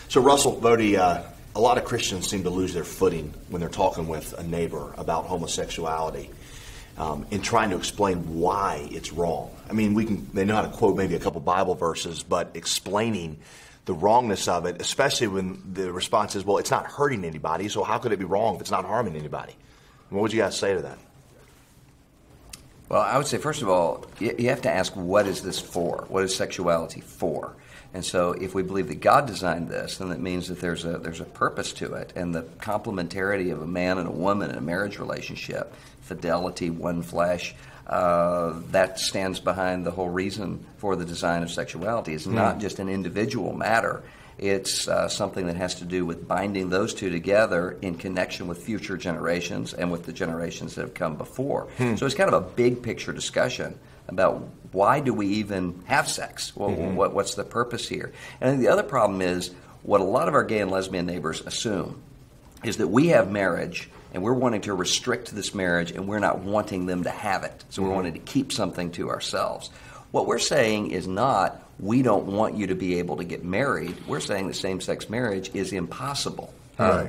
So Russell, Bodie, a lot of Christians seem to lose their footing when they're talking with a neighbor about homosexuality, in trying to explain why it's wrong. I mean, they know how to quote maybe a couple Bible verses, but explaining the wrongness of it, especially when the response is, well, it's not hurting anybody, so how could it be wrong if it's not harming anybody? What would you guys say to that? Well, I would say, first of all, you have to ask, what is this for? What is sexuality for? And so if we believe that God designed this, then that means that there's a purpose to it. And the complementarity of a man and a woman in a marriage relationship, fidelity, one flesh, that stands behind the whole reason for the design of sexuality. It's not just an individual matter. It's something that has to do with binding those two together in connection with future generations and with the generations that have come before. So it's kind of a big picture discussion about why do we even have sex? Well, what's the purpose here? And then the other problem is what a lot of our gay and lesbian neighbors assume is that we have marriage and we're wanting to restrict this marriage and we're not wanting them to have it. So we're wanting to keep something to ourselves. What we're saying is not, we don't want you to be able to get married. We're saying that same-sex marriage is impossible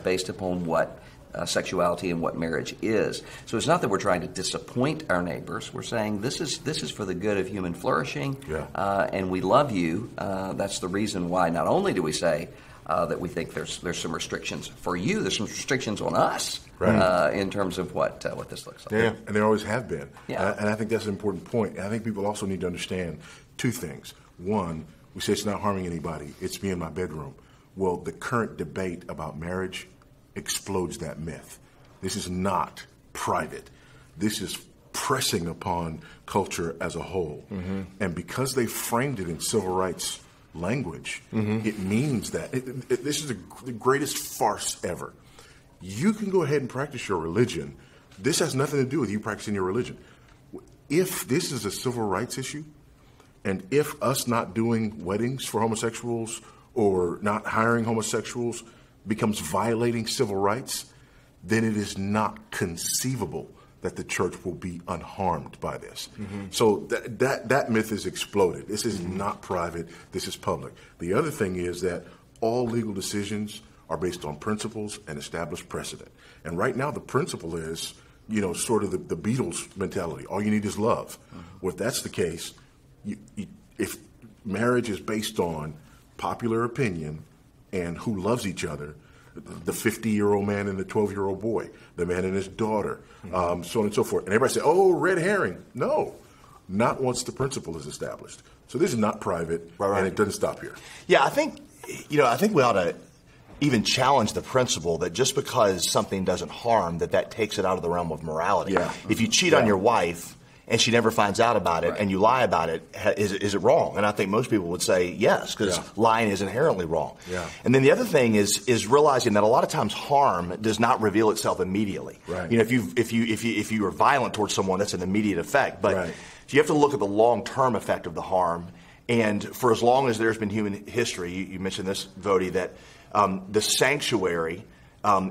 based upon what sexuality and what marriage is. So it's not that we're trying to disappoint our neighbors. We're saying this is for the good of human flourishing, and we love you. That's the reason why not only do we say that we think there's some restrictions for you, there's some restrictions on us in terms of what this looks like. Yeah, and there always have been. Yeah. And I think that's an important point. And I think people also need to understand two things. One, we say it's not harming anybody. It's me in my bedroom. Well, the current debate about marriage explodes that myth. This is not private. This is pressing upon culture as a whole. And because they framed it in civil rights language, it means that this is the greatest farce ever. You can go ahead and practice your religion. This has nothing to do with you practicing your religion. If this is a civil rights issue, and if us not doing weddings for homosexuals or not hiring homosexuals becomes violating civil rights, then it is not conceivable that the church will be unharmed by this. So that myth is exploded. This is not private. This is public. The other thing is that all legal decisions are based on principles and established precedent. And right now the principle is, sort of the Beatles mentality. All you need is love. Well, if that's the case, if marriage is based on popular opinion and who loves each other, the 50-year-old man and the 12-year-old boy, the man and his daughter, so on and so forth. And everybody say, oh, red herring. No, not once the principle is established. So this is not private, and it doesn't stop here. Yeah, I think we ought to even challenge the principle that just because something doesn't harm, that takes it out of the realm of morality. Yeah. If you cheat on your wife and she never finds out about it and you lie about it, is it wrong? And I think most people would say yes, because lying is inherently wrong. Yeah. And then the other thing is realizing that a lot of times harm does not reveal itself immediately. Right. If you are violent towards someone, that's an immediate effect. But you have to look at the long-term effect of the harm. And for as long as there's been human history, you mentioned this, Vody, that the sanctuary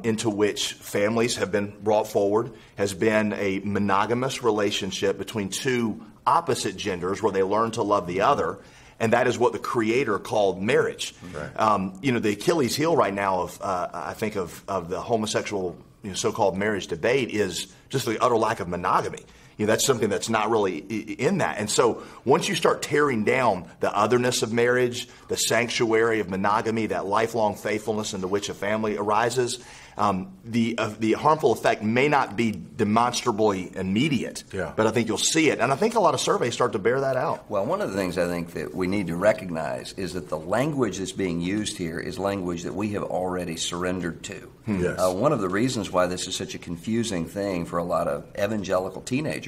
into which families have been brought forward has been a monogamous relationship between two opposite genders where they learn to love the other, and that is what the Creator called marriage. The Achilles heel right now of I think of the homosexual so-called marriage debate is just the utter lack of monogamy. That's something that's not really in that. And so once you start tearing down the otherness of marriage, the sanctuary of monogamy, that lifelong faithfulness into which a family arises, the harmful effect may not be demonstrably immediate, but I think you'll see it. And I think a lot of surveys start to bear that out. Well, one of the things I think that we need to recognize is that the language that's being used here is language that we have already surrendered to. One of the reasons why this is such a confusing thing for a lot of evangelical teenagers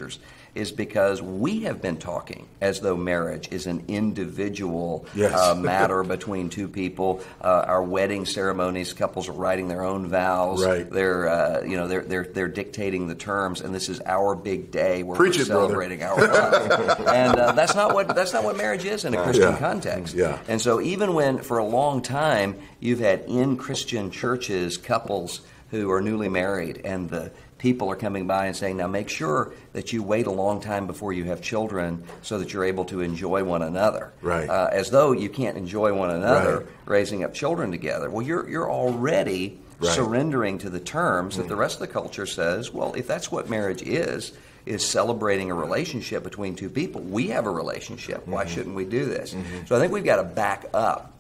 is because we have been talking as though marriage is an individual matter between two people. Our wedding ceremonies, couples are writing their own vows. They're dictating the terms, and this is our big day where we're celebrating our love. And that's not what marriage is in a Christian context. And so even when for a long time you've had in Christian churches couples who are newly married, and the people are coming by and saying, now make sure that you wait a long time before you have children so that you're able to enjoy one another. Right. As though you can't enjoy one another raising up children together. Well, you're already surrendering to the terms that the rest of the culture says, well, if that's what marriage is celebrating a relationship between two people. We have a relationship. Why shouldn't we do this? So I think we've got to back up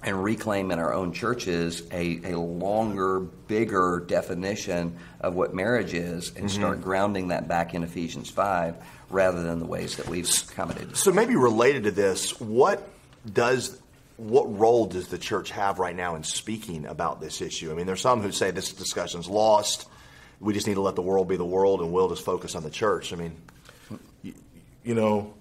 and reclaim in our own churches a longer, bigger definition of what marriage is and start grounding that back in Ephesians 5 rather than the ways that we've accommodated. So maybe related to this, what role does the church have right now in speaking about this issue? I mean, there's some who say this discussion's lost. We just need to let the world be the world and we'll just focus on the church. I mean, you know,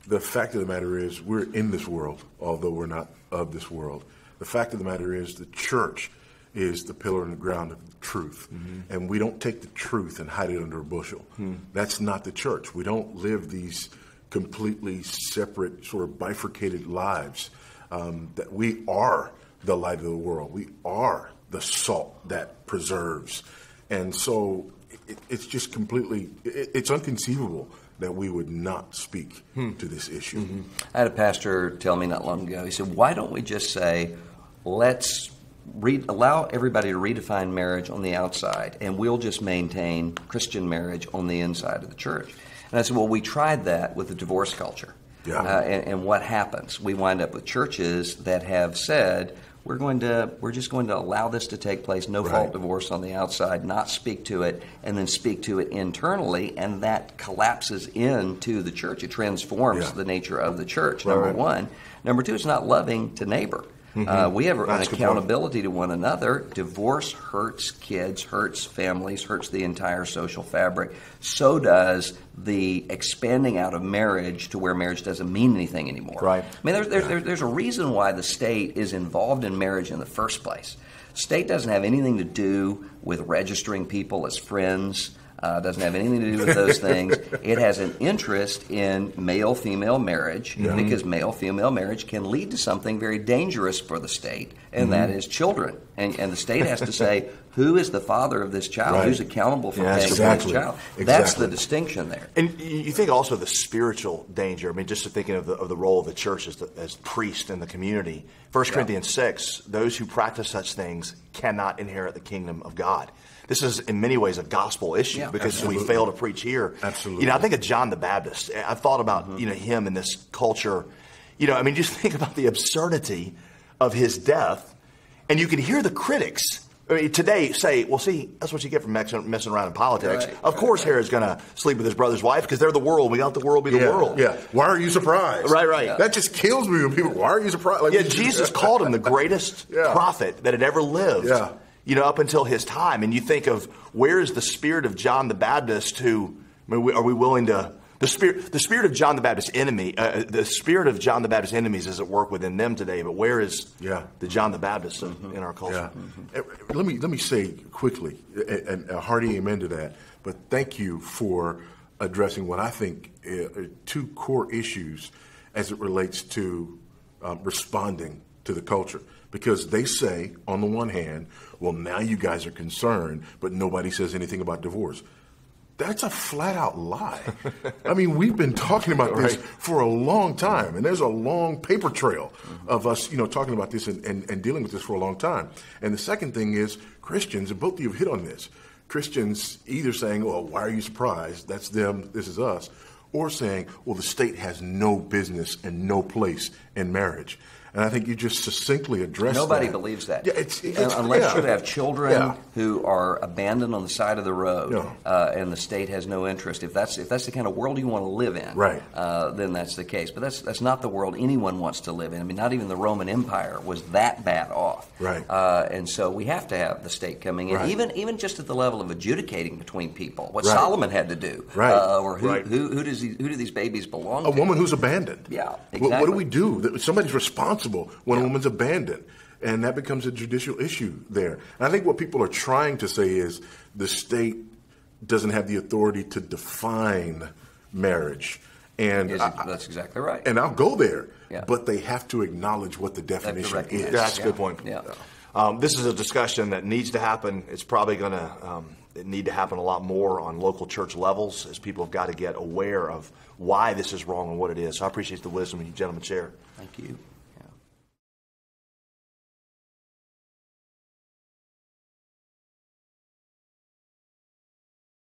the fact of the matter is we're in this world, although we're not of this world. The fact of the matter is the church is the pillar and the ground of truth. And we don't take the truth and hide it under a bushel. That's not the church. We don't live these completely separate, sort of bifurcated lives. That we are the light of the world. We are the salt that preserves. And so it's just completely, it's inconceivable that we would not speak to this issue. I had a pastor tell me not long ago, he said, why don't we just say, let's allow everybody to redefine marriage on the outside, and we'll just maintain Christian marriage on the inside of the church. And I said, well, we tried that with the divorce culture. And what happens? We wind up with churches that have said, we're just going to allow this to take place, no fault divorce on the outside, not speak to it, and then speak to it internally, and that collapses into the church. It transforms the nature of the church, number one. Number two, it's not loving to neighbor. We have an accountability to one another. Divorce hurts kids, hurts families, hurts the entire social fabric. So does the expanding out of marriage to where marriage doesn't mean anything anymore. I mean, there's a reason why the state is involved in marriage in the first place. State doesn't have anything to do with registering people as friends. Doesn't have anything to do with those things. It has an interest in male-female marriage because male-female marriage can lead to something very dangerous for the state, and that is children. And the state has to say, who is the father of this child? Who's accountable for paying for this child? That's the distinction there. And you think also the spiritual danger. I mean, just thinking of the role of the church as priest in the community. 1 Corinthians 6, those who practice such things cannot inherit the kingdom of God. This is, in many ways, a gospel issue because we fail to preach here. Absolutely. You know, I think of John the Baptist. I've thought about, him in this culture. You know, I mean, just think about the absurdity of his death. And you can hear the critics today say, well, see, that's what you get from messing around in politics. Of course Herod's going to sleep with his brother's wife because they're the world. We got the world be the world. Why are you surprised? Right. That just kills me when people, why are you surprised? Like, Jesus called him the greatest prophet that had ever lived. Up until his time. And you think of where is the spirit of John the Baptist who, are we willing to, the spirit of John the Baptist's the spirit of John the Baptist's enemies is at work within them today, but where is the John the Baptist in our culture? Let me say quickly, and a hearty amen to that, but thank you for addressing what I think are two core issues as it relates to responding to the culture. Because they say, on the one hand, well, now you guys are concerned, but nobody says anything about divorce. That's a flat-out lie. I mean, we've been talking about this for a long time, and there's a long paper trail of us, talking about this and dealing with this for a long time. And the second thing is Christians, and both of you have hit on this, Christians either saying, well, why are you surprised? That's them, this is us. Or saying, well, the state has no business and no place in marriage. And I think you just succinctly addressed Nobody that. believes that. Unless you have children who are abandoned on the side of the road and the state has no interest. If that's the kind of world you want to live in, then that's the case. But that's not the world anyone wants to live in. I mean, not even the Roman Empire was that bad off. And so we have to have the state coming in, even just at the level of adjudicating between people, what Solomon had to do. Or who do these babies belong to? A woman who's abandoned. Exactly. What do we do? Somebody's responsible when a woman's abandoned, and that becomes a judicial issue there. And I think what people are trying to say is the state doesn't have the authority to define marriage. And that's exactly right. And I'll go there, but they have to acknowledge what the definition is. That's a good point. This is a discussion that needs to happen. It's probably going to need to happen a lot more on local church levels, as people have got to get aware of why this is wrong and what it is. So I appreciate the wisdom you gentlemen share. Thank you.